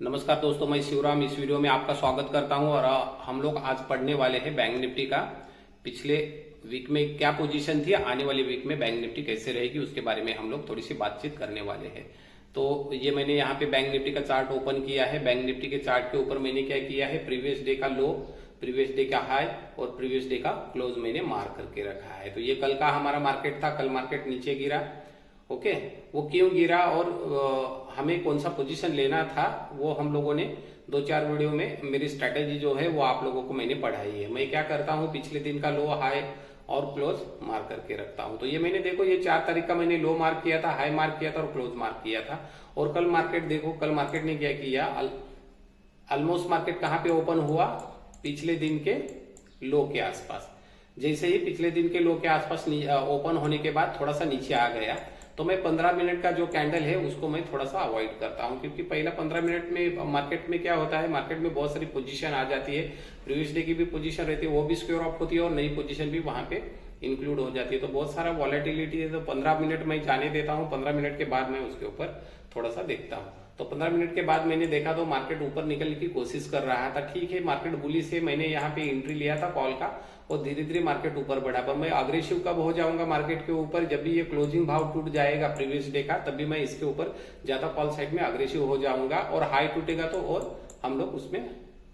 नमस्कार दोस्तों, मैं शिवराम इस वीडियो में आपका स्वागत करता हूं और हम लोग आज पढ़ने वाले हैं बैंक निफ्टी का। पिछले वीक में क्या पोजीशन थी, आने वाले वीक में बैंक निफ्टी कैसे रहेगी उसके बारे में हम लोग थोड़ी सी बातचीत करने वाले हैं। तो ये मैंने यहाँ पे बैंक निफ्टी का चार्ट ओपन किया है। बैंक निफ्टी के चार्ट के ऊपर मैंने क्या किया है, प्रीवियस डे का लो, प्रीवियस डे का हाई और प्रीवियस डे का क्लोज मैंने मार्क करके रखा है। तो ये कल का हमारा मार्केट था, कल मार्केट नीचे गिरा। ओके, वो क्यों गिरा और हमें कौन सा पोजीशन लेना था वो हम लोगों ने दो चार वीडियो में मेरी स्ट्रेटेजी जो है वो आप लोगों को मैंने पढ़ाई है। मैं क्या करता हूँ, पिछले दिन का लो, हाई और क्लोज मार्क करके रखता हूँ। तो ये मैंने देखो, ये 4 तारीख का मैंने लो मार्क किया था, हाई मार्क किया था और क्लोज मार्क किया था। और कल मार्केट देखो, कल मार्केट ने क्या किया, ऑलमोस्ट मार्केट कहाँ पे ओपन हुआ, पिछले दिन के लो के आसपास। जैसे ही पिछले दिन के लो के आसपास ओपन होने के बाद थोड़ा सा नीचे आ गया, तो मैं 15 मिनट का जो कैंडल है उसको मैं थोड़ा सा अवॉइड करता हूं, क्योंकि पहला 15 मिनट में मार्केट में क्या होता है, मार्केट में बहुत सारी पोजीशन आ जाती है। प्रीवियस डे की भी पोजीशन रहती है, वो भी स्क्वायर ऑफ होती है और नई पोजीशन भी वहां पे इंक्लूड हो जाती है। तो बहुत सारा वॉलेटिलिटी है। तो 15 मिनट मैं जाने देता हूँ, 15 मिनट के बाद मैं उसके ऊपर थोड़ा सा देखता हूँ। तो 15 मिनट के बाद मैंने देखा तो मार्केट ऊपर निकलने की कोशिश कर रहा था। ठीक है, मार्केट बुली से मैंने यहाँ पे एंट्री लिया था कॉल का और धीरे धीरे मार्केट ऊपर बढ़ा। पर मैं अग्रेसिव कब हो जाऊंगा मार्केट के ऊपर, जब भी ये क्लोजिंग भाव टूट जाएगा प्रीवियस डे का, तभी मैं इसके ऊपर ज्यादा कॉल साइड में अग्रेसिव हो जाऊंगा। और हाई टूटेगा तो और हम लोग उसमें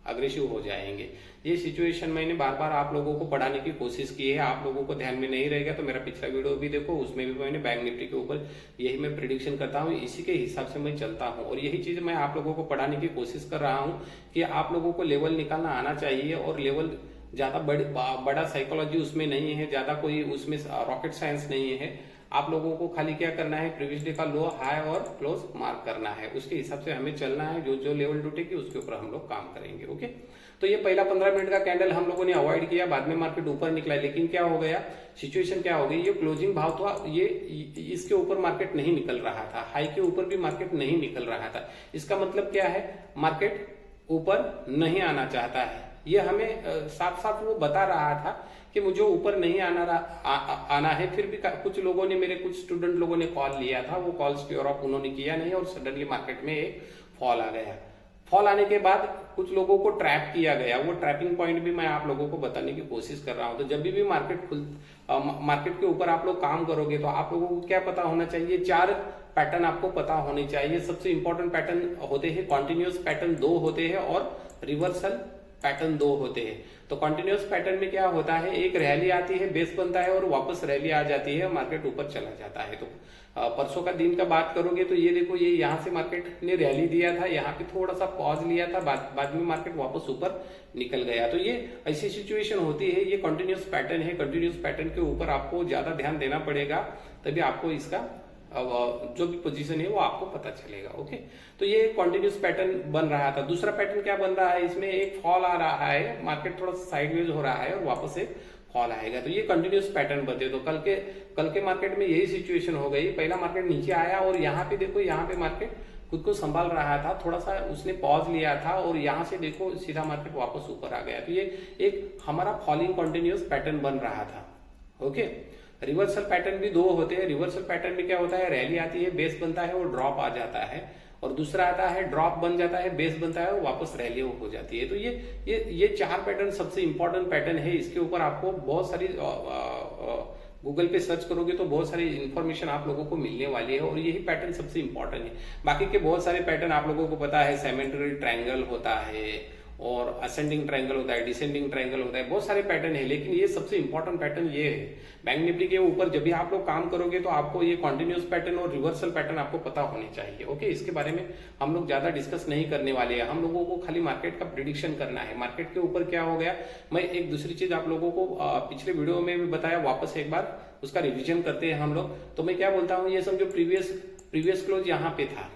अग्रेसिव हो जाएंगे। ये सिचुएशन मैंने बार बार आप लोगों को पढ़ाने की कोशिश की है। आप लोगों को ध्यान में नहीं रहेगा तो मेरा पिछला वीडियो भी देखो, उसमें भी मैंने बैंक निफ्टी के ऊपर यही मैं प्रिडिक्शन करता हूँ, इसी के हिसाब से मैं चलता हूँ। और यही चीज मैं आप लोगों को पढ़ाने की कोशिश कर रहा हूँ कि आप लोगों को लेवल निकालना आना चाहिए। और लेवल ज्यादा बड़ा साइकोलॉजी उसमें नहीं है, ज्यादा कोई उसमें रॉकेट साइंस नहीं है। आप लोगों को खाली क्या करना है, प्रीवियस डे का लो, हाई और क्लोज मार्क करना है, उसके हिसाब से हमें चलना है। जो जो लेवल टूटेगी उसके ऊपर हम लोग काम करेंगे। ओके, तो ये पहला 15 मिनट का कैंडल हम लोगों ने अवॉइड किया, बाद में मार्केट ऊपर निकला। लेकिन क्या हो गया, सिचुएशन क्या हो गई, ये क्लोजिंग भाव था, ये इसके ऊपर मार्केट नहीं निकल रहा था, हाई के ऊपर भी मार्केट नहीं निकल रहा था। इसका मतलब क्या है, मार्केट ऊपर नहीं आना चाहता है। ये हमें साथ साथ वो बता रहा था कि मुझे ऊपर नहीं आना है। फिर भी कुछ लोगों ने, मेरे कुछ स्टूडेंट लोगों ने कॉल लिया था, वो कॉल स्क्योर ऑफ उन्होंने किया नहीं और सडनली मार्केट में एक फॉल आ गया। फॉल आने के बाद कुछ लोगों को ट्रैप किया गया। वो ट्रैपिंग पॉइंट भी मैं आप लोगों को बताने की कोशिश कर रहा हूं। तो जब भी मार्केट के ऊपर आप लोग काम करोगे तो आप लोगों को क्या पता होना चाहिए, 4 पैटर्न आपको पता होने चाहिए। सबसे इंपॉर्टेंट पैटर्न होते हैं, कॉन्टिन्यूअस पैटर्न 2 होते हैं और रिवर्सल पैटर्न 2 होते हैं। तो कंटिन्यूअस पैटर्न में क्या होता है, एक रैली आती है, बेस बनता है और वापस रैली आ जाती है, मार्केट ऊपर चला जाता है। तो परसों का दिन का बात करोगे तो ये देखो, ये यहाँ से मार्केट ने रैली दिया था, यहाँ पे थोड़ा सा पॉज लिया था, बाद में मार्केट वापस ऊपर निकल गया। तो ये ऐसी सिचुएशन होती है, ये कंटिन्यूअस पैटर्न है। कंटिन्यूअस पैटर्न के ऊपर आपको ज्यादा ध्यान देना पड़ेगा, तभी आपको इसका जो भी पोजीशन है वो आपको पता चलेगा। ओके, तो ये कंटिन्यूअस पैटर्न बन रहा था। दूसरा पैटर्न क्या बन रहा है, इसमें एक फॉल आ रहा है, मार्केट थोड़ा सा साइडवेज हो रहा है और वापस एक फॉल आएगा। तो ये कंटिन्यूअस पैटर्न बनते। तो कल के मार्केट में यही सिचुएशन हो गई। पहला मार्केट नीचे आया और यहाँ पे देखो, यहाँ पे मार्केट खुद को संभाल रहा था, थोड़ा सा उसने पॉज लिया था और यहाँ से देखो सीधा मार्केट वापस ऊपर आ गया। तो ये एक हमारा फॉलिंग कंटिन्यूअस पैटर्न बन रहा था। ओके, रिवर्सल पैटर्न भी 2 होते हैं। रिवर्सल पैटर्न में क्या होता है, रैली आती है, बेस बनता है और ड्रॉप आ जाता है। और दूसरा आता है, ड्रॉप बन जाता है, बेस बनता है और वापस रैली हो जाती है। तो ये 4 पैटर्न सबसे इंपॉर्टेंट पैटर्न है। इसके ऊपर आपको बहुत सारी गूगल पे सर्च करोगे तो बहुत सारी इंफॉर्मेशन आप लोगों को मिलने वाली है और यही पैटर्न सबसे इंपॉर्टेंट है। बाकी के बहुत सारे पैटर्न आप लोगों को पता है, सेमेंट्री ट्रायंगल होता है और असेंडिंग ट्रायंगल होता है, डिसेंडिंग ट्रायंगल होता है, बहुत सारे पैटर्न है। लेकिन ये सबसे इंपॉर्टेंट पैटर्न ये है। बैंक निफ्टी के ऊपर जब भी आप लोग काम करोगे तो आपको ये कंटिन्यूअस पैटर्न और रिवर्सल पैटर्न आपको पता होने चाहिए। ओके, इसके बारे में हम लोग ज्यादा डिस्कस नहीं करने वाले हैं। हम लोगों को खाली मार्केट का प्रिडिक्शन करना है। मार्केट के ऊपर क्या हो गया, मैं एक दूसरी चीज आप लोगों को पिछले वीडियो में भी बताया, वापस एक बार उसका रिविजन करते हैं हम लोग। तो मैं क्या बोलता हूँ, ये समझो प्रीवियस क्लोज यहाँ पे था,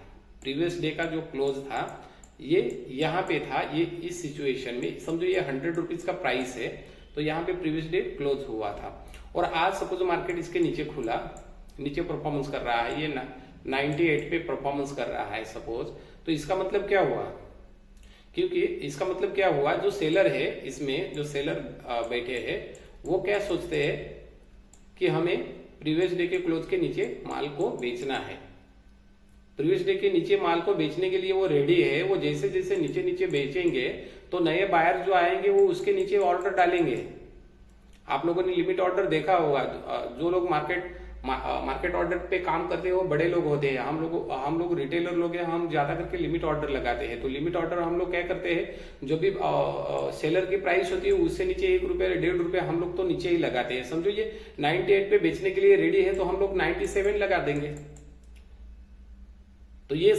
प्रीवियस डे का जो क्लोज था ये यहाँ पे था। ये इस सिचुएशन में समझो ये 100 रुपीज का प्राइस है, तो यहाँ पे प्रीवियस डे क्लोज हुआ था और आज सपोज मार्केट इसके नीचे खुला, नीचे परफॉर्मेंस कर रहा है, ये 98 पे परफॉर्मेंस कर रहा है सपोज। तो इसका मतलब क्या हुआ, क्योंकि इसका मतलब क्या हुआ, जो सेलर है इसमें, जो सेलर बैठे हैं वो क्या सोचते हैं कि हमें प्रीवियस डे के क्लोज के नीचे माल को बेचना है। प्रीवियस डे के नीचे माल को बेचने के लिए वो रेडी है। वो जैसे जैसे नीचे नीचे बेचेंगे तो नए बायर जो आएंगे वो उसके नीचे ऑर्डर डालेंगे। आप लोगों ने लिमिट ऑर्डर देखा होगा। जो लोग मार्केट ऑर्डर पे काम करते हैं वो बड़े लोग होते हैं। हम लोग रिटेलर लोग हैं, हम ज्यादा करके लिमिट ऑर्डर लगाते हैं। तो लिमिट ऑर्डर हम लोग क्या करते हैं, जो भी सेलर की प्राइस होती है उससे नीचे 1 रुपया 1.5 रुपया हम लोग तो नीचे ही लगाते हैं। समझो ये 98 पे बेचने के लिए रेडी है तो हम लोग 97 लगा देंगे। तो ये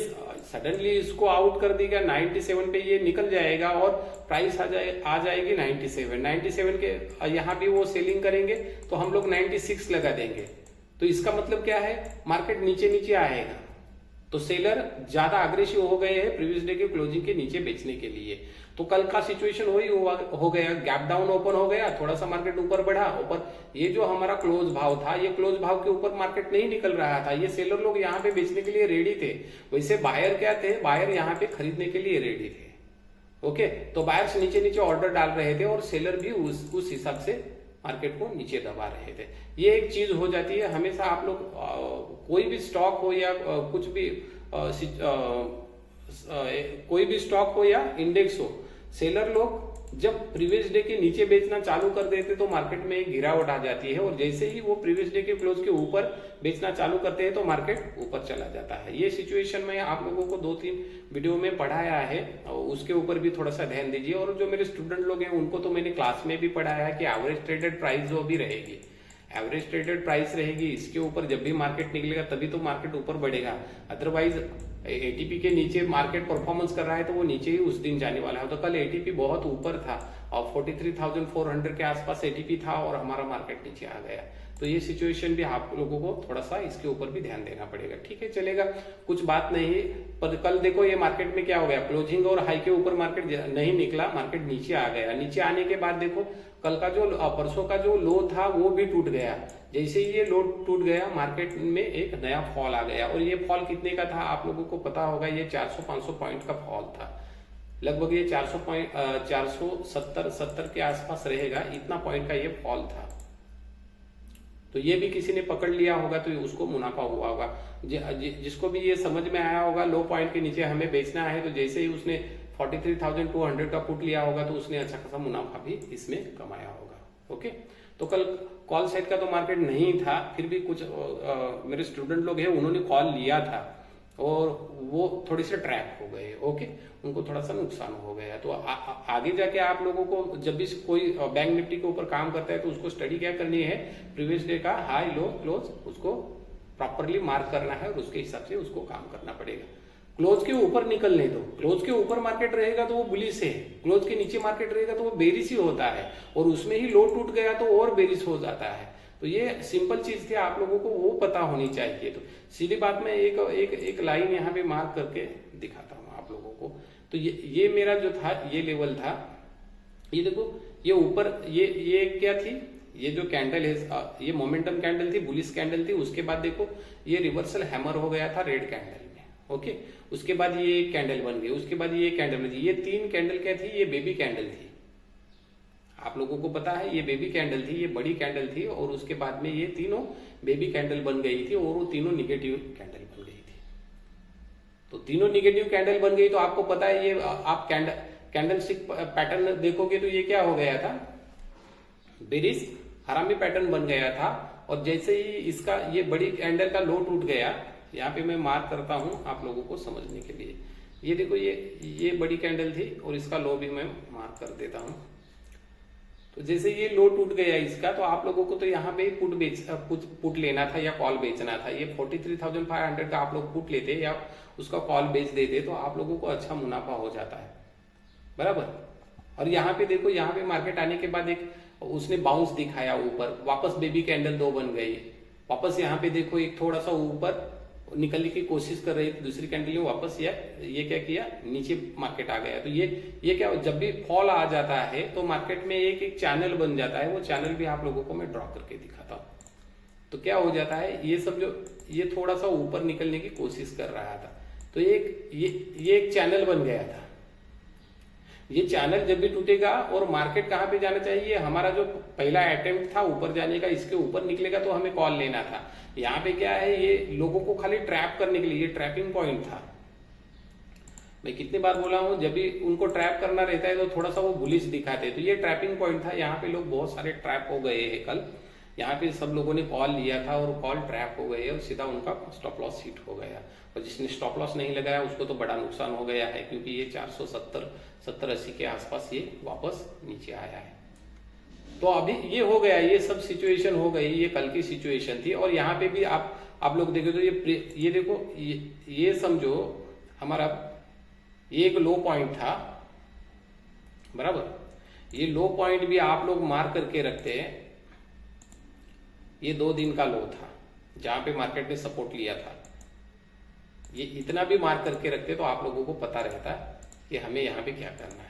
सडनली इसको आउट कर देगा 97 पे, ये निकल जाएगा और प्राइस आ जाएगी 97 के यहाँ भी वो सेलिंग करेंगे तो हम लोग 96 लगा देंगे। तो इसका मतलब क्या है, मार्केट नीचे नीचे आएगा। तो सेलर ज्यादा अग्रेसिव हो गए हैं प्रीवियस डे के क्लोजिंग के नीचे बेचने के लिए। तो कल का सिचुएशन वही हो गया, गैप डाउन ओपन हो गया, थोड़ा सा मार्केट ऊपर बढ़ा। ऊपर ये जो हमारा क्लोज भाव था, ये क्लोज भाव के ऊपर मार्केट नहीं निकल रहा था। ये सेलर लोग यहाँ पे बेचने के लिए रेडी थे। वैसे बायर क्या थे, बायर यहाँ पे खरीदने के लिए रेडी थे। ओके, तो बायर्स नीचे नीचे ऑर्डर डाल रहे थे और सेलर भी उस हिसाब से मार्केट को नीचे दबा रहे थे। ये एक चीज हो जाती है। हमेशा आप लोग कोई भी स्टॉक हो या कुछ भी कोई भी स्टॉक हो या इंडेक्स हो, सेलर लोग जब प्रीवियस डे के नीचे बेचना चालू कर देते तो मार्केट में एक गिरावट आ जाती है, और जैसे ही वो प्रीवियस डे के क्लोज के ऊपर बेचना चालू करते हैं तो मार्केट ऊपर चला जाता है। ये सिचुएशन में आप लोगों को 2-3 वीडियो में पढ़ाया है, उसके ऊपर भी थोड़ा सा ध्यान दीजिए। और जो मेरे स्टूडेंट लोग हैं उनको तो मैंने क्लास में भी पढ़ाया है कि एवरेज ट्रेडेड प्राइस जो भी रहेगी, एवरेज ट्रेडेड प्राइस रहेगी, इसके ऊपर जब भी मार्केट निकलेगा तभी तो मार्केट ऊपर बढ़ेगा। अदरवाइज एटीपी के नीचे मार्केट परफॉर्मेंस कर रहा है तो वो नीचे ही उस दिन जाने वाला है। तो कल एटीपी बहुत ऊपर था और 43,400 के आसपास एटीपी था और हमारा मार्केट नीचे आ गया। तो ये सिचुएशन भी आप लोगों को थोड़ा सा इसके ऊपर भी ध्यान देना पड़ेगा। ठीक है, चलेगा, कुछ बात नहीं है। पर कल देखो ये मार्केट में क्या हो गया, क्लोजिंग और हाई के ऊपर मार्केट नहीं निकला, मार्केट नीचे आ गया। नीचे आने के बाद देखो कल का जो परसों का जो लो था वो भी टूट गया। जैसे ही ये लो टूट गया मार्केट में एक नया फॉल आ गया। और ये फॉल कितने का था आप लोगों को पता होगा, ये 400-500 पॉइंट का फॉल था। लगभग ये 470 के आसपास रहेगा, इतना पॉइंट का ये फॉल था। तो ये भी किसी ने पकड़ लिया होगा तो उसको मुनाफा हुआ होगा। जिसको भी ये समझ में आया होगा लो पॉइंट के नीचे हमें बेचना है, तो जैसे ही उसने 43,200 का पुट लिया होगा तो उसने अच्छा खासा मुनाफा भी इसमें कमाया होगा। ओके, तो कल कॉल साइड का तो मार्केट नहीं था, फिर भी कुछ मेरे स्टूडेंट लोग हैं उन्होंने कॉल लिया था और वो थोड़े से ट्रैप हो गए। ओके, उनको थोड़ा सा नुकसान हो गया। तो आगे जाके आप लोगों को जब भी कोई बैंक निफ्टी के ऊपर काम करता है तो उसको स्टडी क्या करनी है, प्रीवियस डे का हाई लो क्लोज उसको प्रॉपरली मार्क करना है और उसके हिसाब से उसको काम करना पड़ेगा। क्लोज के ऊपर निकलने दो, क्लोज के ऊपर मार्केट रहेगा तो वो बुलिश है, क्लोज के नीचे मार्केट रहेगा तो वो बेरिश ही होता है, और उसमें ही लो टूट गया तो और बेरिश हो जाता है। तो ये सिंपल चीज थी, आप लोगों को वो पता होनी चाहिए। तो सीधी बात में एक लाइन यहाँ पे मार्क करके दिखाता हूँ आप लोगों को। तो ये मेरा जो था ये लेवल था, ये देखो ये ऊपर ये क्या थी, ये जो कैंडल है ये मोमेंटम कैंडल थी, बुलिश कैंडल थी। उसके बाद देखो ये रिवर्सल हैमर हो गया था रेड कैंडल में। ओके, उसके बाद ये एक कैंडल बन गई, उसके बाद ये कैंडल बन गई। ये 3 कैंडल क्या थी, ये बेबी कैंडल थी। आप लोगों को पता है ये बेबी कैंडल थी, ये बड़ी कैंडल थी, और उसके बाद में ये तीनों बेबी कैंडल बन गई थी और वो तीनों निगेटिव कैंडल बन गई थी। तो तीनों निगेटिव कैंडल बन गई तो आपको पता है ये आप कैंडल स्टिक पैटर्न देखोगे तो ये क्या हो गया था, बेरिश हरामी पैटर्न बन गया था। और जैसे ही इसका ये बड़ी कैंडल का लो टूट गया, यहाँ पे मैं मार्क करता हूं आप लोगों को समझने के लिए। ये देखो ये बड़ी कैंडल थी और इसका लो भी मैं मार्क कर देता हूं। तो जैसे ये लो टूट गया इसका, तो आप लोगों को तो यहाँ पे पुट लेना था या कॉल बेचना था। ये 43,500 का आप लोग पुट लेते या उसका कॉल बेच देते तो आप लोगों को अच्छा मुनाफा हो जाता है, बराबर। और यहाँ पे देखो, यहाँ पे मार्केट आने के बाद एक उसने बाउंस दिखाया ऊपर, वापस बेबी कैंडल 2 बन गई, वापस यहाँ पे देखो एक थोड़ा सा ऊपर निकलने की कोशिश कर रही थी, दूसरी कैंडल में वापस ये क्या किया, नीचे मार्केट आ गया। तो ये क्या, जब भी फॉल आ जाता है तो मार्केट में एक चैनल बन जाता है। वो चैनल भी आप लोगों को मैं ड्रॉ करके दिखाता हूँ। तो क्या हो जाता है, ये सब जो ये थोड़ा सा ऊपर निकलने की कोशिश कर रहा था, तो ये एक चैनल बन गया था। ये चैनल जब भी टूटेगा और मार्केट कहाँ पे जाना चाहिए, हमारा जो पहला अटेम्प्ट था ऊपर जाने का, इसके ऊपर निकलेगा तो हमें कॉल लेना था। यहाँ पे क्या है, ये लोगों को खाली ट्रैप करने के लिए, ये ट्रैपिंग पॉइंट था। मैं कितनी बार बोला हूँ, जब भी उनको ट्रैप करना रहता है तो थोड़ा सा वो बुलिश दिखाते हैं, तो ये ट्रैपिंग पॉइंट था। यहाँ पे लोग बहुत सारे ट्रैप हो गए हैं कल। यहाँ पे सब लोगों ने कॉल लिया था और कॉल ट्रैप हो गए और सीधा उनका स्टॉप लॉस हिट हो गया। और जिसने स्टॉप लॉस नहीं लगाया उसको तो बड़ा नुकसान हो गया है, क्योंकि ये 470-80 के आसपास ये वापस नीचे आया है। तो अभी ये हो गया, ये सब सिचुएशन हो गई, ये कल की सिचुएशन थी। और यहाँ पे भी आप लोग देखो तो ये देखो, ये समझो हमारा ये एक लो पॉइंट था, बराबर। ये लो पॉइंट भी आप लोग मार करके रखते हैं, ये 2 दिन का लो था जहां पे मार्केट ने सपोर्ट लिया था। ये इतना भी मार करके रखते तो आप लोगों को पता रहता कि हमें यहाँ पे क्या करना है।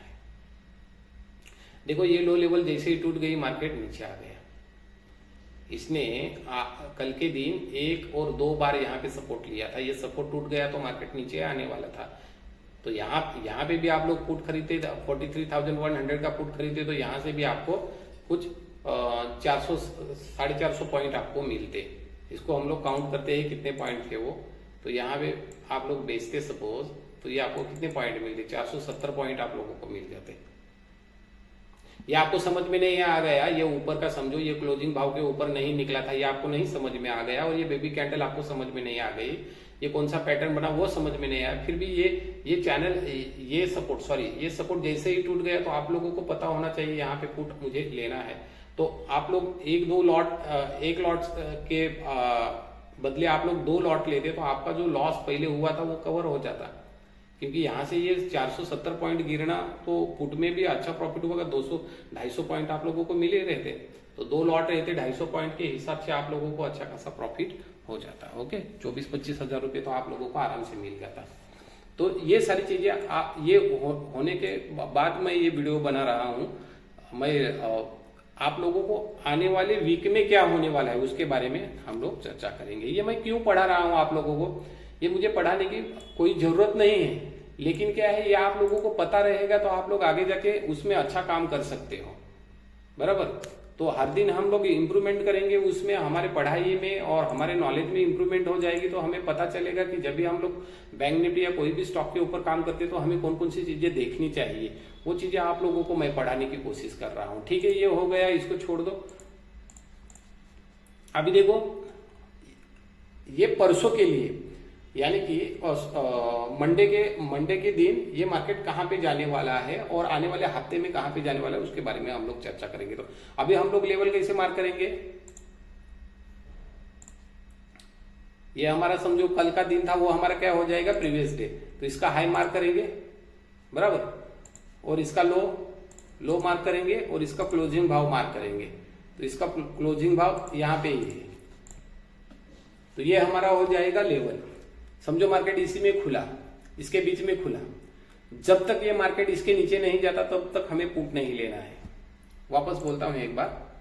देखो ये लो लेवल जैसे ही टूट गई, मार्केट नीचे आ गया। इसने कल के दिन 1 और 2 बार यहाँ पे सपोर्ट लिया था, ये सपोर्ट टूट गया तो मार्केट नीचे आने वाला था। तो यहाँ पे भी आप लोग पुट खरीदते, 43,100 का पुट खरीदते, तो यहाँ से भी आपको कुछ 400-450 पॉइंट आपको मिलते। इसको हम लोग काउंट करते हैं कितने पॉइंट थे वो। तो यहाँ पे आप लोग बेचते सपोज, तो ये आपको कितने पॉइंट मिलते, 470 पॉइंट आप लोगों को मिल जाते। ये आपको समझ में नहीं आ गया, ये ऊपर का समझो, ये क्लोजिंग भाव के ऊपर नहीं निकला था, ये आपको नहीं समझ में आ गया। और ये बेबी कैंडल आपको समझ में नहीं आ गई, ये कौन सा पैटर्न बना वो समझ में नहीं आया। फिर भी ये चैनल, ये सपोर्ट जैसे ही टूट गया तो आप लोगों को पता होना चाहिए यहाँ पे पुट मुझे लेना है। तो आप लोग एक लॉट के बदले आप लोग 2 लॉट लेते तो आपका जो लॉस पहले हुआ था वो कवर हो जाता। क्योंकि यहाँ से ये 470 पॉइंट गिरना तो पुट में भी अच्छा प्रॉफिट होगा, 200-250 पॉइंट आप लोगों को मिले रहते। तो 2 लॉट रहते 250 पॉइंट के हिसाब से आप लोगों को अच्छा खासा प्रॉफिट हो जाता। ओके, 24-25 हजार रुपये तो आप लोगों को आराम से मिल जाता। तो ये सारी चीजें ये होने के बाद मैं ये वीडियो बना रहा हूँ। मैं आप लोगों को आने वाले वीक में क्या होने वाला है उसके बारे में हम लोग चर्चा करेंगे। ये मैं क्यों पढ़ा रहा हूँ आप लोगों को, ये मुझे पढ़ाने की कोई जरूरत नहीं है, लेकिन क्या है, ये आप लोगों को पता रहेगा तो आप लोग आगे जाके उसमें अच्छा काम कर सकते हो, बराबर। तो हर दिन हम लोग इम्प्रूवमेंट करेंगे उसमें, हमारे पढ़ाई में और हमारे नॉलेज में इम्प्रूवमेंट हो जाएगी। तो हमें पता चलेगा कि जब भी हम लोग बैंक निफ्टी या कोई भी स्टॉक के ऊपर काम करते हैं तो हमें कौन कौन सी चीजें देखनी चाहिए, वो चीजें आप लोगों को मैं पढ़ाने की कोशिश कर रहा हूं। ठीक है, ये हो गया, इसको छोड़ दो। अभी देखो, ये परसों के लिए यानी कि मंडे के दिन ये मार्केट कहां पे जाने वाला है और आने वाले हफ्ते में कहां पे जाने वाला है उसके बारे में हम लोग चर्चा करेंगे। तो अभी हम लोग लेवल कैसे मार्क करेंगे, ये हमारा समझो कल का दिन था, वो हमारा क्या हो जाएगा, प्रीवियस डे। तो इसका हाई मार्क करेंगे, बराबर, और इसका लो मार्क करेंगे और इसका क्लोजिंग भाव मार्क करेंगे। तो इसका क्लोजिंग भाव यहाँ पे ही है, तो ये हमारा हो जाएगा लेवल। समझो मार्केट इसी में खुला, इसके बीच में खुला, जब तक ये मार्केट इसके नीचे नहीं जाता तब तक हमें पुट नहीं लेना है। वापस बोलता हूं एक बार,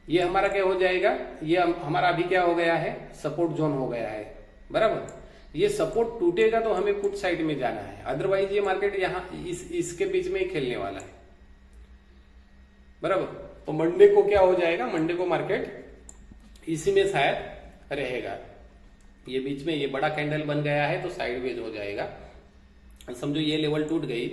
ये हमारा क्या हो जाएगा, ये हमारा अभी क्या हो गया है, सपोर्ट जोन हो गया है, बराबर। ये सपोर्ट टूटेगा तो हमें पुट साइड में जाना है, अदरवाइज ये मार्केट यहाँ इसके बीच में ही खेलने वाला है, बराबर। तो मंडे को क्या हो जाएगा, मंडे को मार्केट इसी में शायद रहेगा। ये बीच में ये बड़ा कैंडल बन गया है तो साइडवेज हो जाएगा। समझो ये लेवल टूट गई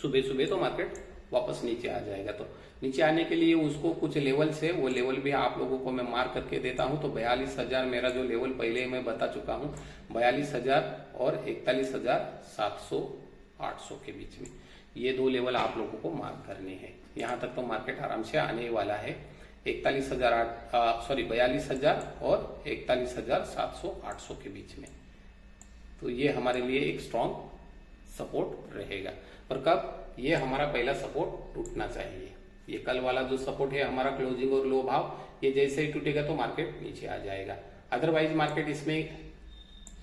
सुबह सुबह तो मार्केट वापस नीचे आ जाएगा। तो नीचे आने के लिए उसको कुछ लेवल से, वो लेवल भी आप लोगों को मैं मार्क करके देता हूं। तो 42,000 मेरा जो लेवल पहले मैं बता चुका हूं, 42,000 और 41,700-800 के बीच में ये 2 लेवल आप लोगों को मार्क करने हैं। यहां तक तो मार्केट आराम से आने वाला है, 42,000 और 41,700-800 के बीच में। तो ये हमारे लिए एक स्ट्रॉन्ग सपोर्ट रहेगा। पर कब, ये हमारा पहला सपोर्ट टूटना चाहिए। ये कल वाला जो सपोर्ट है हमारा क्लोजिंग और लो भाव, ये जैसे ही टूटेगा तो मार्केट नीचे आ जाएगा। अदरवाइज मार्केट इसमें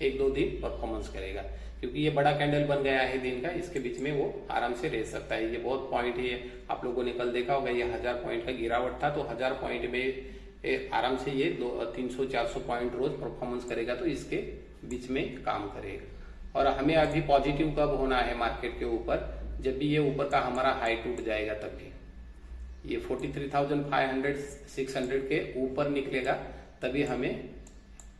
1-2 दिन परफॉर्मेंस करेगा, क्योंकि ये बड़ा कैंडल बन गया है दिन का, इसके बीच में वो आराम से रह सकता है। ये बहुत पॉइंट है, आप लोगों ने कल देखा होगा, ये 1000 पॉइंट का गिरावट था, तो 1000 पॉइंट में आराम से ये 300-400 पॉइंट रोज परफॉर्मेंस करेगा, तो इसके बीच में काम करेगा। और हमें अभी पॉजिटिव कब होना है मार्केट के ऊपर, जब भी ये ऊपर का हमारा हाई टूट जाएगा तभी। ये 43,500 600 के ऊपर निकलेगा तभी हमें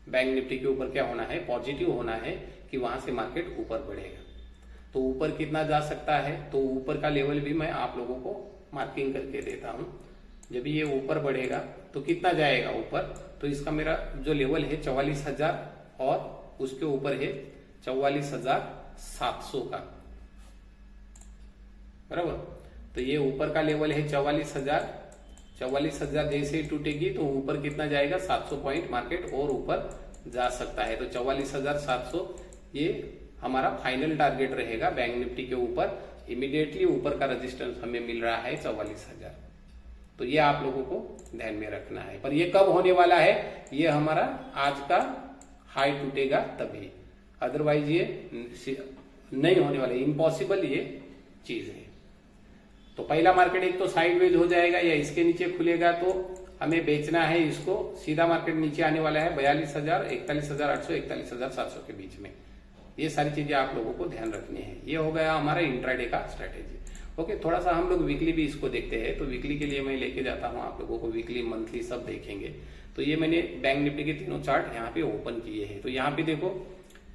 बैंक निफ्टी के ऊपर क्या होना है, पॉजिटिव होना है कि वहां से मार्केट ऊपर बढ़ेगा। तो ऊपर कितना जा सकता है, तो ऊपर का लेवल भी मैं आप लोगों को मार्किंग करके देता हूं। जब ये ऊपर बढ़ेगा तो कितना जाएगा ऊपर, तो इसका मेरा जो लेवल है 44,000 और उसके ऊपर है 44,700 का, बराबर। तो ये ऊपर का लेवल है 44,000 जैसे ही टूटेगी तो ऊपर कितना जाएगा, 700 पॉइंट मार्केट और ऊपर जा सकता है। तो 44,700 ये हमारा फाइनल टारगेट रहेगा बैंक निफ्टी के ऊपर। इमीडिएटली ऊपर का रेजिस्टेंस हमें मिल रहा है 44,000। तो ये आप लोगों को ध्यान में रखना है। पर ये कब होने वाला है, ये हमारा आज का हाई टूटेगा तभी, अदरवाइज ये नहीं होने वाला, इम्पॉसिबल ये चीज है। तो पहला मार्केट एक तो साइडवेज हो जाएगा या इसके नीचे खुलेगा तो हमें बेचना है इसको। सीधा मार्केट नीचे आने वाला है 42,000, 41,800, 41,700 के बीच में। ये सारी चीजें आप लोगों को ध्यान रखनी है। ये हो गया हमारा इंट्राडे का स्ट्रेटेजी। ओके, थोड़ा सा हम लोग वीकली भी इसको देखते हैं। तो वीकली के लिए मैं लेके जाता हूं आप लोगों को, वीकली मंथली सब देखेंगे। तो ये मैंने बैंक निफ्टी के तीनों चार्ट यहाँ पे ओपन किए हैं। तो यहाँ पे देखो,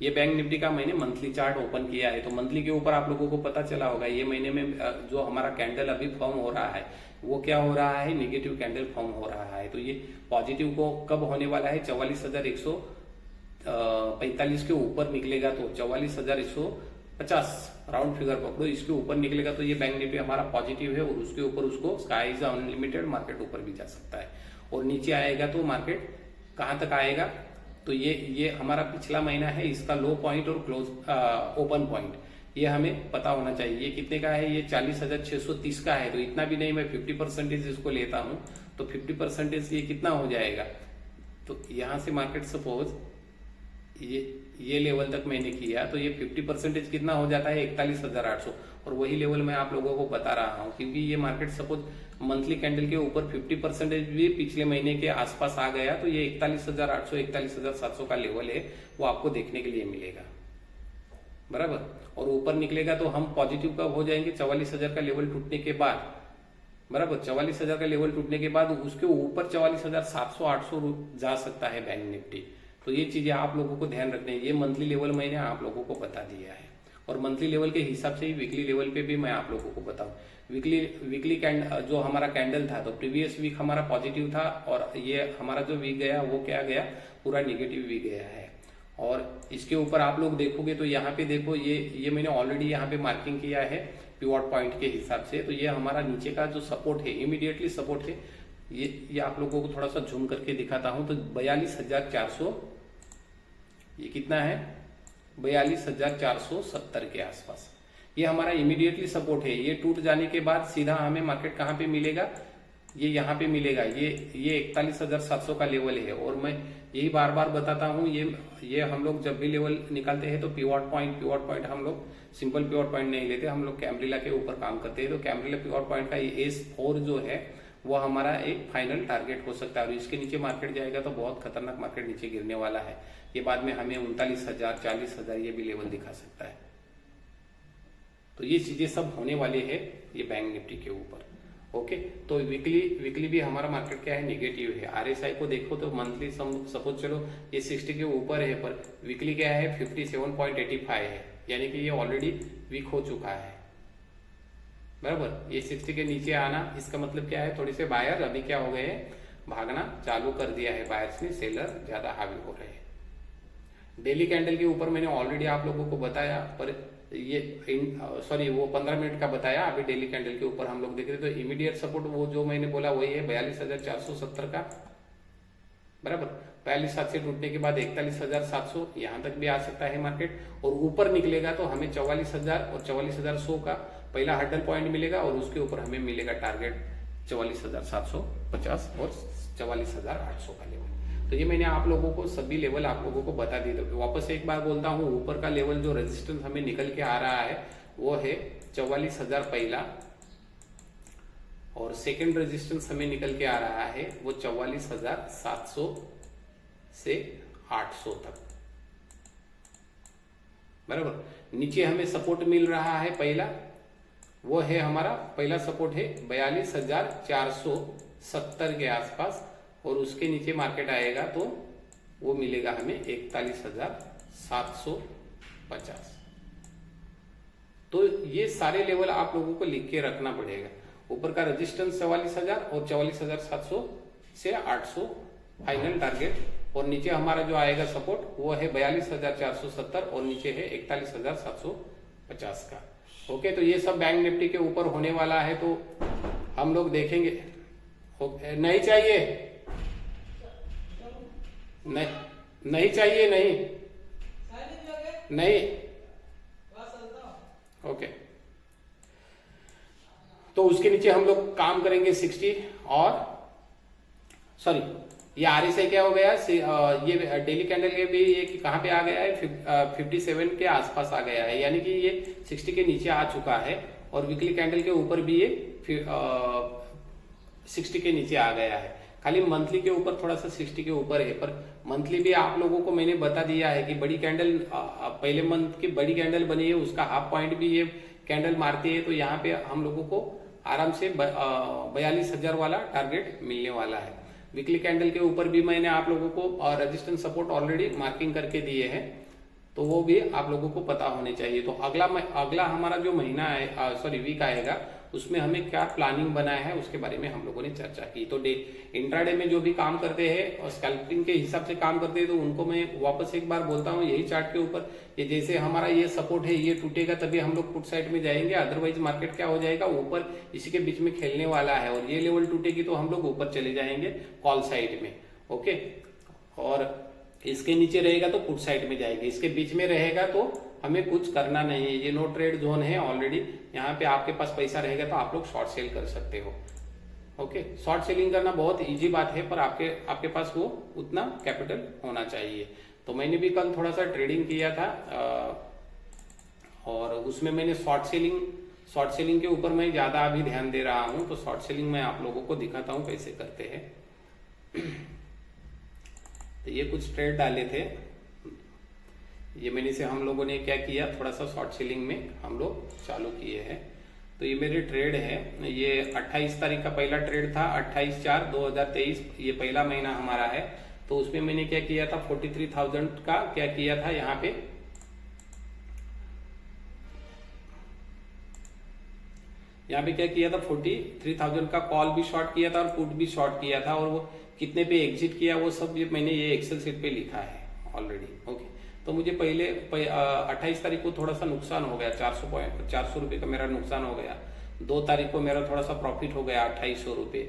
ये बैंक निफ्टी का मैंने मंथली चार्ट ओपन किया है। तो मंथली के ऊपर आप लोगों को पता चला होगा, ये महीने में जो हमारा कैंडल अभी फॉर्म हो रहा है वो क्या हो रहा है, निगेटिव कैंडल फॉर्म हो रहा है। तो ये पॉजिटिव को कब होने वाला है, 44,145 के ऊपर निकलेगा तो 44,150 राउंड फिगर पकड़ो, इसके ऊपर निकलेगा तो ये बैंक निफ्टी हमारा पॉजिटिव है। और उसके ऊपर उसको स्काई इज अनलिमिटेड, मार्केट ऊपर भी जा सकता है। और नीचे आएगा तो मार्केट कहां तक आएगा, तो ये हमारा पिछला महीना है, इसका लो पॉइंट और क्लोज ओपन पॉइंट ये हमें पता होना चाहिए। ये कितने का है, ये 40,630 का है। तो इतना भी नहीं, मैं 50% इसको लेता हूं तो 50% ये कितना हो जाएगा। तो यहां से मार्केट सपोज ये लेवल तक मैंने किया तो ये 50% कितना हो जाता है, 41,800। और वही लेवल मैं आप लोगों को बता रहा हूं क्योंकि ये मार्केट सपोज मंथली कैंडल के ऊपर 50% भी पिछले महीने के आसपास आ गया तो ये 41,800 41,700 का लेवल है, वो आपको देखने के लिए मिलेगा, बराबर। और ऊपर निकलेगा तो हम पॉजिटिव कब हो जाएंगे, 44,000 का लेवल टूटने के बाद, बराबर। 44,000 का लेवल टूटने के बाद उसके ऊपर 44,700 800 जा सकता है बैंक निफ्टी। तो ये चीजें आप लोगों को ध्यान रखनी है। ये मंथली लेवल मैंने आप लोगों को बता दिया है और मंथली लेवल के हिसाब से ही वीकली लेवल पे भी मैं आप लोगों को बताऊं। वीकली कैंडल जो हमारा कैंडल था तो प्रीवियस वीक हमारा पॉजिटिव था और ये हमारा जो वीक गया वो क्या गया, पूरा निगेटिव वीक गया है। और इसके ऊपर आप लोग देखोगे तो यहाँ पे देखो, ये मैंने ऑलरेडी यहाँ पे मार्किंग किया है पिवट पॉइंट के हिसाब से। तो ये हमारा नीचे का जो सपोर्ट है, इमीडिएटली सपोर्ट है, ये आप लोगों को थोड़ा सा झूम करके दिखाता हूं। तो 42,400 ये कितना है, 42,470 के आसपास ये हमारा इमीडिएटली सपोर्ट है। ये टूट जाने के बाद सीधा हमें मार्केट कहां पे मिलेगा, ये यहाँ पे मिलेगा। ये 41,700 का लेवल है। और मैं यही बार बार बताता हूं, ये हम लोग जब भी लेवल निकालते हैं तो पिवट पॉइंट हम लोग सिंपल पिवट पॉइंट नहीं लेते, हम लोग कैम्ब्रिला के ऊपर काम करते हैं। तो कैम्ब्रिला पिवट पॉइंट का S4 जो है वो हमारा एक फाइनल टारगेट हो सकता है। और इसके नीचे मार्केट जाएगा तो बहुत खतरनाक मार्केट नीचे गिरने वाला है। ये बाद में हमें 39,000 40,000 ये भी लेवल दिखा सकता है। तो ये चीजें सब होने वाले हैं ये बैंक निफ्टी के ऊपर। ओके, तो वीकली भी हमारा मार्केट क्या है, निगेटिव है। RSI को देखो तो मंथली सपोज चलो ये 60 के ऊपर है, पर वीकली क्या है 57.85 है, यानी कि ये ऑलरेडी वीक हो चुका है, बराबर। ये 60 के नीचे आना इसका मतलब क्या है, थोड़ी से बायर अभी क्या हो गए हैं, भागना चालू कर दिया है बायर्स ने, सेलर ज्यादा हावी हो रहे हैं। डेली कैंडल के ऊपर मैंने ऑलरेडी आप लोगों को बताया, पर ये वो 15 मिनट का बताया। अभी डेली कैंडल के ऊपर हम लोग देख रहे तो इमीडिएट सपोर्ट वो जो मैंने बोला वही है 42,470 का, बराबर। 42,700 से टूटने के बाद 41,700 यहां तक भी आ सकता है मार्केट। और ऊपर निकलेगा तो हमें 44,000 और 44,100 का पहला हर्डल पॉइंट मिलेगा और उसके ऊपर हमें मिलेगा टारगेट 44,750 और 44,800 का लेवल। तो ये मैंने आप लोगों को सभी लेवल आप लोगों को बता दिए। तो वापस एक बार बोलता हूं, ऊपर का लेवल जो रेजिस्टेंस हमें निकल के आ रहा है वो है 44,000 पहला, और सेकंड रेजिस्टेंस हमें निकल के आ रहा है वो 44,700 से 800 तक। बराबर। नीचे हमें सपोर्ट मिल रहा है पहला, वो है हमारा पहला सपोर्ट है 42,470 के आसपास, और उसके नीचे मार्केट आएगा तो वो मिलेगा हमें 41,750। तो ये सारे लेवल आप लोगों को लिख के रखना पड़ेगा। ऊपर का रेजिस्टेंस 44,000 और 44,700 से 800 फाइनल टारगेट, और नीचे हमारा जो आएगा सपोर्ट वो है 42,470 और नीचे है 41,750 का। ओके, तो ये सब बैंक निफ्टी के ऊपर होने वाला है, तो हम लोग देखेंगे। नहीं चाहिए, नहीं चाहिए, नहीं। ओके, तो उसके नीचे हम लोग काम करेंगे 60, और सॉरी ये RSI क्या हो गया, ये डेली कैंडल के भी ये कहां पे आ गया है, 57 के आसपास आ गया है, यानी कि ये 60 के नीचे आ चुका है, और वीकली कैंडल के ऊपर भी ये 60 के नीचे आ गया है। खाली मंथली के ऊपर थोड़ा सा 60 के ऊपर है, पर मंथली भी आप लोगों को मैंने बता दिया है कि बड़ी कैंडल पहले मंथ की बड़ी कैंडल बनी है, उसका हाफ पॉइंट भी ये कैंडल मारती है, तो यहाँ पे हम लोगों को आराम से 42,000 वाला टारगेट मिलने वाला है। वीकली कैंडल के ऊपर भी मैंने आप लोगों को रेजिस्टेंस सपोर्ट ऑलरेडी मार्किंग करके दिए हैं, तो वो भी आप लोगों को पता होने चाहिए। तो अगला हमारा जो महीना है, सॉरी वीक आएगा, उसमें हमें क्या प्लानिंग बनाया है उसके बारे में हम लोगों ने चर्चा की। तो इंट्राडे में जो भी काम करते हैं और स्कैल्पिंग के हिसाब से काम करते हैं, तो उनको मैं वापस एक बार बोलता हूँ, यही चार्ट के ऊपर ये जैसे हमारा ये सपोर्ट है, ये टूटेगा तभी हम लोग पुट साइड में जाएंगे, अदरवाइज मार्केट क्या हो जाएगा, ऊपर इसी के बीच में खेलने वाला है, और ये लेवल टूटेगी तो हम लोग ऊपर चले जाएंगे कॉल साइड में। ओके, और इसके नीचे रहेगा तो पुट साइड में जाएंगे, इसके बीच में रहेगा तो हमें कुछ करना नहीं है। ये नो ट्रेड जोन है ऑलरेडी, यहाँ पे आपके पास पैसा रहेगा तो आप लोग शॉर्ट सेल कर सकते हो। ओके, शॉर्ट सेलिंग करना बहुत इजी बात है, पर आपके पास वो उतना कैपिटल होना चाहिए। तो मैंने भी कल थोड़ा सा ट्रेडिंग किया था, और उसमें मैंने शॉर्ट सेलिंग के ऊपर मैं ज्यादा अभी ध्यान दे रहा हूं, तो शॉर्ट सेलिंग मैं आप लोगों को दिखाता हूं कैसे करते हैं। तो ये कुछ ट्रेड डाले थे, ये मैंने से हम लोगों ने क्या किया, थोड़ा सा शॉर्ट सेलिंग में हम लोग चालू किए हैं। तो ये मेरे ट्रेड है, ये 28 तारीख का पहला ट्रेड था, 28/4/2023, ये पहला महीना हमारा है। तो उसमें मैंने क्या किया था, 43,000 का क्या किया था, यहाँ पे क्या किया था, 43,000 का कॉल भी शॉर्ट किया था और पुट भी शॉर्ट किया था, और वो कितने पे एग्जिट किया वो सब मैंने ये एक्सेल शीट पे लिखा है ऑलरेडी। ओके, तो मुझे पहले 28 तारीख को थोड़ा सा नुकसान हो गया, 400 रुपए का मेरा नुकसान हो गया। 2 तारीख को मेरा थोड़ा सा प्रॉफिट हो गया 2800 रुपए।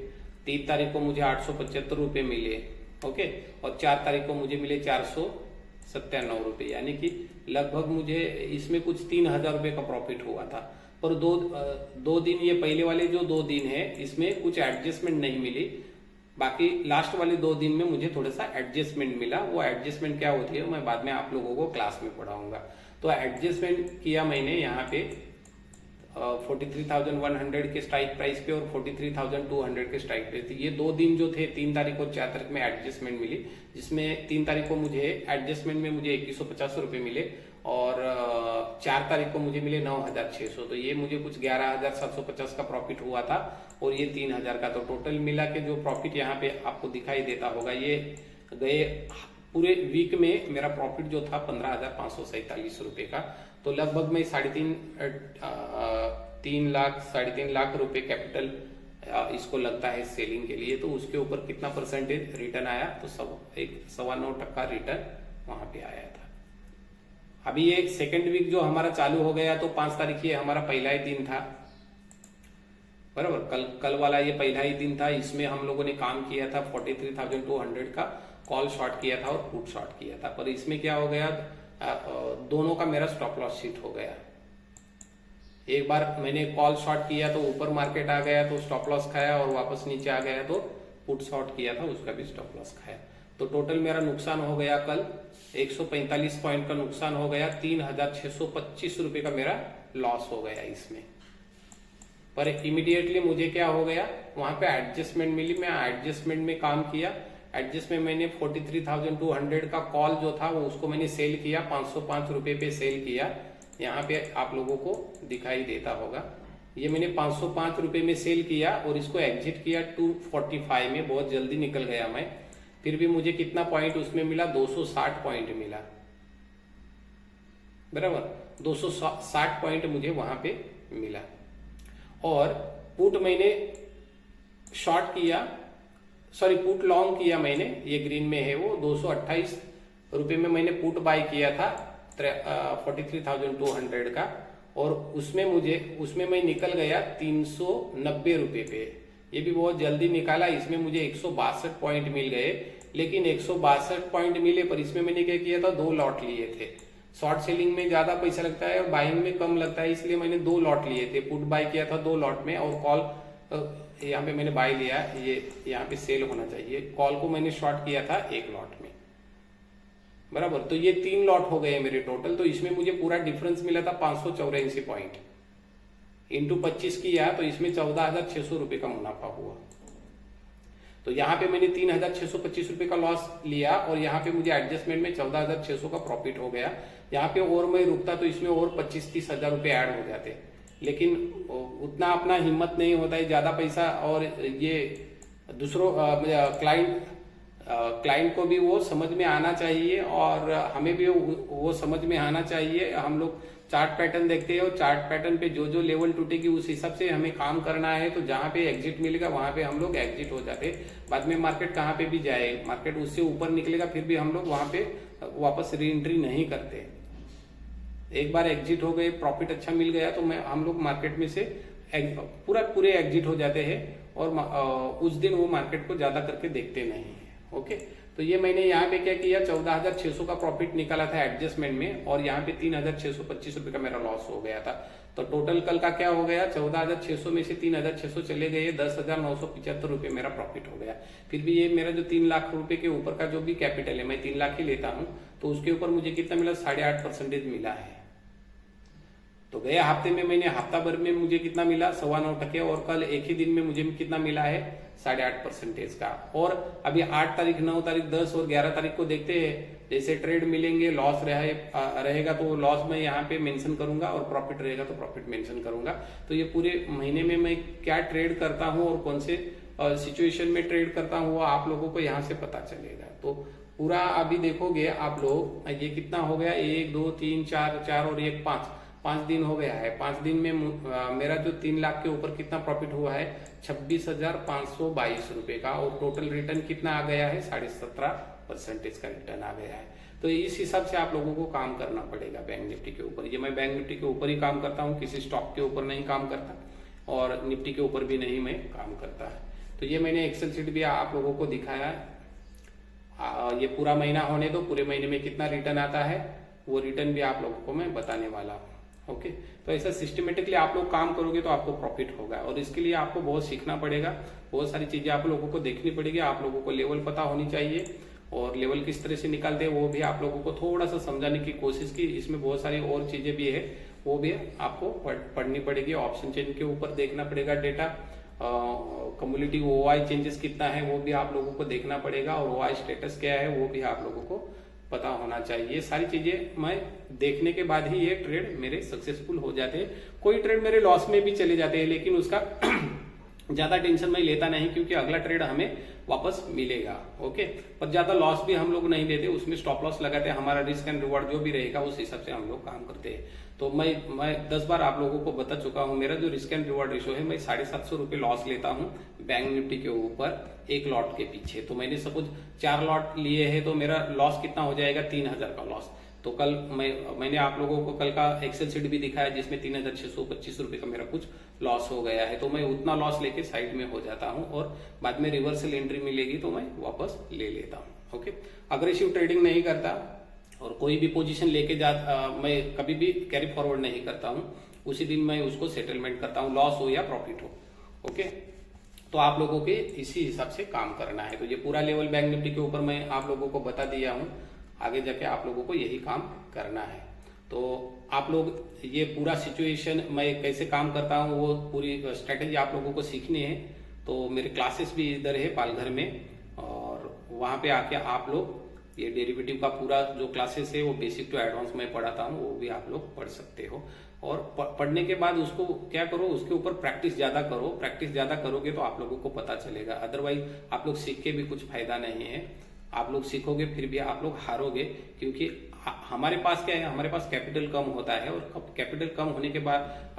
3 तारीख को मुझे 875 रुपए मिले। ओके, और 4 तारीख को मुझे मिले 497 रुपए, यानी कि लगभग मुझे इसमें कुछ 3,000 रुपए का प्रॉफिट हुआ था। पर दो दिन, ये पहले वाले जो 2 दिन है इसमें कुछ एडजस्टमेंट नहीं मिली, बाकी लास्ट वाले 2 दिन में मुझे थोड़ा सा एडजस्टमेंट मिला। वो एडजस्टमेंट क्या होती है मैं बाद में आप लोगों को क्लास में पढ़ाऊंगा। तो एडजस्टमेंट किया मैंने यहाँ पे 43,100 के स्ट्राइक प्राइस पे और 43,200 के स्ट्राइक प्राइस पे। ये 2 दिन जो थे, 3 तारीख और 4 तारीख में एडजस्टमेंट मिली, जिसमें 3 तारीख को मुझे एडजस्टमेंट में मुझे 2150 रुपए मिले, और 4 तारीख को मुझे मिले 9,600। तो ये मुझे कुछ 11,750 का प्रॉफिट हुआ था, और ये 3,000 का। तो टोटल मिला के जो प्रॉफिट यहाँ पे आपको दिखाई देता होगा, ये गए पूरे वीक में मेरा प्रॉफिट जो था 15,547 रुपए का। तो लगभग मैं 3.5 लाख रुपए कैपिटल इसको लगता है सेलिंग के लिए। तो उसके ऊपर कितना परसेंटेज रिटर्न आया, तो 9.25% रिटर्न वहां पे आया था। अभी ये सेकेंड वीक जो हमारा चालू हो गया, तो 5 तारीख ये हमारा पहला ही दिन था, बराबर। कल वाला ये पहला ही दिन था, इसमें हम लोगों ने काम किया था 43,200 का कॉल शॉर्ट किया था और पुट शॉर्ट किया था। पर इसमें क्या हो गया, दोनों का मेरा स्टॉप लॉस हिट हो गया। एक बार मैंने कॉल शॉर्ट किया तो ऊपर मार्केट आ गया तो स्टॉप लॉस खाया, और वापस नीचे आ गया तो पुट शॉर्ट किया था, उसका भी स्टॉप लॉस खाया। तो टोटल मेरा नुकसान हो गया कल 145 पॉइंट का नुकसान हो गया, 3,625 रुपए का मेरा लॉस हो गया इसमें। पर इमीडिएटली मुझे क्या हो गया, वहां पे एडजस्टमेंट मिली, मैं एडजस्टमेंट में काम किया। एडजस्ट में मैंने 43,200 का कॉल जो था वो उसको मैंने सेल किया, 505 रुपए पे सेल किया। यहाँ पे आप लोगों को दिखाई देता होगा, ये मैंने 505 रुपए में सेल किया और इसको एग्जिट किया 245 में, बहुत जल्दी निकल गया मैं। फिर भी मुझे कितना पॉइंट उसमें मिला, 260 पॉइंट मिला, बराबर 260 पॉइंट मुझे वहां पे मिला। और पुट मैंने शॉर्ट किया, सॉरी पुट लॉन्ग किया मैंने, ये ग्रीन में है वो 228 रुपए में मैंने पुट बाय किया था 43,200 का, और उसमें मैं निकल गया 390 रुपए पे। ये भी बहुत जल्दी निकाला, इसमें मुझे 162 पॉइंट मिल गए। लेकिन 162 पॉइंट मिले पर इसमें मैंने क्या किया था, 2 लॉट लिए थे। शॉर्ट सेलिंग में ज्यादा पैसा लगता है और बाइंग में कम लगता है, इसलिए मैंने 2 लॉट लिए थे। पुट बाय किया था 2 लॉट में, और कॉल यहाँ पे मैंने बाय लिया, ये यहाँ पे सेल होना चाहिए। कॉल को मैंने शॉर्ट किया था 1 लॉट में, बराबर। तो ये 3 लॉट हो गए मेरे टोटल। तो इसमें मुझे पूरा डिफरेंस मिला था 584 पॉइंट, इंटू 25 किया तो इसमें 14,600 रुपए का मुनाफा हुआ। तो यहाँ पे मैंने 3,625 रुपए का लॉस लिया, और यहाँ पे मुझे एडजस्टमेंट में 14,600 का प्रॉफिट हो गया। यहाँ पे और मैं रुकता तो इसमें और 25-30 हजार रुपए ऐड हो जाते, लेकिन उतना अपना हिम्मत नहीं होता है ज्यादा पैसा। और ये दूसरों क्लाइंट को भी वो समझ में आना चाहिए, और हमें भी वो समझ में आना चाहिए। हम लोग चार्ट पैटर्न देखते हैं और चार्ट पैटर्न पे जो जो लेवल टूटेगी उस हिसाब से हमें काम करना है। तो जहां पे एग्जिट मिलेगा वहां पे हम लोग एग्जिट हो जाते। बाद में मार्केट कहाँ पे भी जाए, मार्केट उससे ऊपर निकलेगा, फिर भी हम लोग वहां पे वापस री एंट्री नहीं करते। एक बार एग्जिट हो गए, प्रॉफिट अच्छा मिल गया, तो हम लोग मार्केट में से पूरे एग्जिट हो जाते हैं, और उस दिन वो मार्केट को ज्यादा करके देखते नहीं है। ओके, तो ये मैंने यहाँ पे क्या किया, 14,600 का प्रॉफिट निकाला था एडजस्टमेंट में, और यहाँ पे 3,625 रुपए का मेरा लॉस हो गया था। तो टोटल कल का क्या हो गया, 14,600 में से 3,600 चले गए, 10,975 रुपए मेरा प्रॉफिट हो गया। फिर भी ये मेरा जो 3 लाख रुपए के ऊपर का जो भी कैपिटल है, मैं 3 लाख ही लेता हूँ, तो उसके ऊपर मुझे कितना मिला, 8.5% मिला है। तो गए हफ्ते में मैंने हफ्ता भर में मुझे कितना मिला, 9.25%, और कल एक ही दिन में मुझे कितना मिला है, 8.5% का। और अभी 8 तारीख, 9 तारीख, 10 और 11 तारीख को देखते हैं, जैसे ट्रेड मिलेंगे, लॉस रहेगा तो लॉस मैं यहाँ पे मेंशन करूंगा, और प्रॉफिट रहेगा तो प्रॉफिट मेंशन करूंगा। तो ये पूरे महीने में मैं क्या ट्रेड करता हूँ और कौन से सिचुएशन में ट्रेड करता हूँ, वो आप लोगों को यहाँ से पता चलेगा। तो पूरा अभी देखोगे आप लोग, ये कितना हो गया, 1 2 3 4 और 1 5 दिन हो गया है। 5 दिन में मेरा जो 3 लाख के ऊपर कितना प्रॉफिट हुआ है, 26,522 रुपए का, और टोटल रिटर्न कितना आ गया है, 17.5% का रिटर्न आ गया है। तो इस हिसाब से आप लोगों को काम करना पड़ेगा बैंक निफ्टी के ऊपर। ये मैं बैंक निफ्टी के ऊपर ही काम करता हूँ, किसी स्टॉक के ऊपर नहीं काम करता, और निफ्टी के ऊपर भी नहीं मैं काम करता। तो ये मैंने एक्सेल शीट भी आप लोगों को दिखाया है। ये पूरा महीना होने दो, पूरे महीने में कितना रिटर्न आता है वो रिटर्न भी आप लोगों को मैं बताने वाला हूँ। ओके, तो ऐसा सिस्टमेटिकली आप लोग काम करोगे तो आपको प्रॉफिट होगा, और इसके लिए आपको बहुत सीखना पड़ेगा, बहुत सारी चीजें आप लोगों को देखनी पड़ेगी। आप लोगों को लेवल पता होनी चाहिए, और लेवल किस तरह से निकालते हैं वो भी आप लोगों को थोड़ा सा समझाने की कोशिश की। इसमें बहुत सारी और चीजें भी है, वो भी आपको पढ़नी पड़ेगी। ऑप्शन चेंज के ऊपर देखना पड़ेगा डेटा, कम्युनिटी ओआई चेंजेस कितना है वो भी आप लोगों को देखना पड़ेगा, और ओआई स्टेटस क्या है वो भी आप लोगों को पता होना चाहिए। ये सारी चीजें मैं देखने के बाद ही ये ट्रेड मेरे सक्सेसफुल हो जाते हैं। कोई ट्रेड मेरे लॉस में भी चले जाते हैं, लेकिन उसका ज्यादा टेंशन मैं लेता नहीं, क्योंकि अगला ट्रेड हमें वापस मिलेगा। ओके, पर ज्यादा लॉस भी हम लोग नहीं लेते, उसमें स्टॉप लॉस लगाते हैं। हमारा रिस्क एंड रिवॉर्ड जो भी रहेगा उस हिसाब से हम लोग काम करते हैं। तो मैं 10 बार आप लोगों को बता चुका हूं, मेरा जो रिस्क एंड रिवॉर्ड रेशो है, मैं 750 रुपए लॉस लेता हूं बैंक निफ्टी के ऊपर एक लॉट के पीछे। तो मैंने सपोज 4 लॉट लिए हैं, तो मेरा लॉस कितना हो जाएगा, 3,000 का लॉस। तो कल मैंने आप लोगों को कल का एक्सेल शीट भी दिखाया, जिसमें 3,625 रुपए का मेरा कुछ लॉस हो गया है। तो मैं उतना लॉस लेके साइड में हो जाता हूं, और बाद में रिवर्सल एंट्री मिलेगी तो मैं वापस ले लेता हूं। ओके, अग्रेसिव ट्रेडिंग नहीं करता, और कोई भी पोजीशन लेके मैं कभी भी कैरी फॉरवर्ड नहीं करता हूं, उसी दिन मैं उसको सेटलमेंट करता हूं, लॉस हो या प्रॉफिट हो। ओके, तो आप लोगों के इसी हिसाब से काम करना है। तो ये पूरा लेवल बैंक निफ्टी के ऊपर मैं आप लोगों को बता दिया हूं, आगे जाके आप लोगों को यही काम करना है। तो आप लोग ये पूरा सिचुएशन मैं कैसे काम करता हूँ वो पूरी स्ट्रेटेजी आप लोगों को सीखनी है। तो मेरे क्लासेस भी इधर है पालघर में, और वहां पे आके आप लोग ये डेरिवेटिव का पूरा जो क्लासेस है वो बेसिक टू एडवांस में पढ़ाता हूँ, वो भी आप लोग पढ़ सकते हो। और पढ़ने के बाद उसको क्या करो, उसके ऊपर प्रैक्टिस ज्यादा करो। प्रैक्टिस ज्यादा करोगे तो आप लोगों को पता चलेगा, अदरवाइज आप लोग सीख के भी कुछ फायदा नहीं है। आप लोग सीखोगे फिर भी आप लोग हारोगे, क्योंकि हमारे पास क्या है, हमारे पास कैपिटल कम होता है, और कैपिटल कम होने के बाद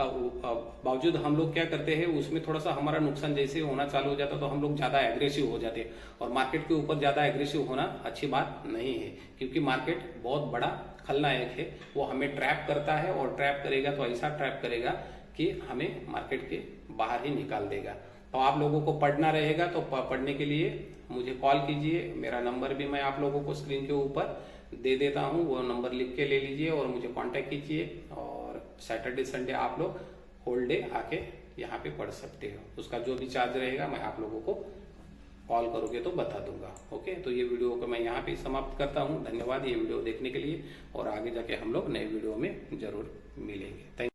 बावजूद हम लोग क्या करते हैं, उसमें थोड़ा सा हमारा नुकसान जैसे होना चालू हो जाता है तो हम लोग ज्यादा एग्रेसिव हो जाते हैं। और मार्केट के ऊपर ज्यादा एग्रेसिव होना अच्छी बात नहीं है, क्योंकि मार्केट बहुत बड़ा खलनायक है। वो हमें ट्रैप करता है, और ट्रैप करेगा तो ऐसा ट्रैप करेगा कि हमें मार्केट के बाहर ही निकाल देगा। तो आप लोगों को पढ़ना रहेगा, तो पढ़ने के लिए मुझे कॉल कीजिए। मेरा नंबर भी मैं आप लोगों को स्क्रीन के ऊपर दे देता हूँ, वो नंबर लिख के ले लीजिए और मुझे कांटेक्ट कीजिए। और सैटरडे संडे आप लोग होल डे आके यहाँ पे पढ़ सकते हो। उसका जो भी चार्ज रहेगा मैं आप लोगों को कॉल करोगे तो बता दूंगा। ओके, तो ये वीडियो को मैं यहाँ पे समाप्त करता हूँ। धन्यवाद ये वीडियो देखने के लिए, और आगे जाके हम लोग नए वीडियो में जरूर मिलेंगे। थैंक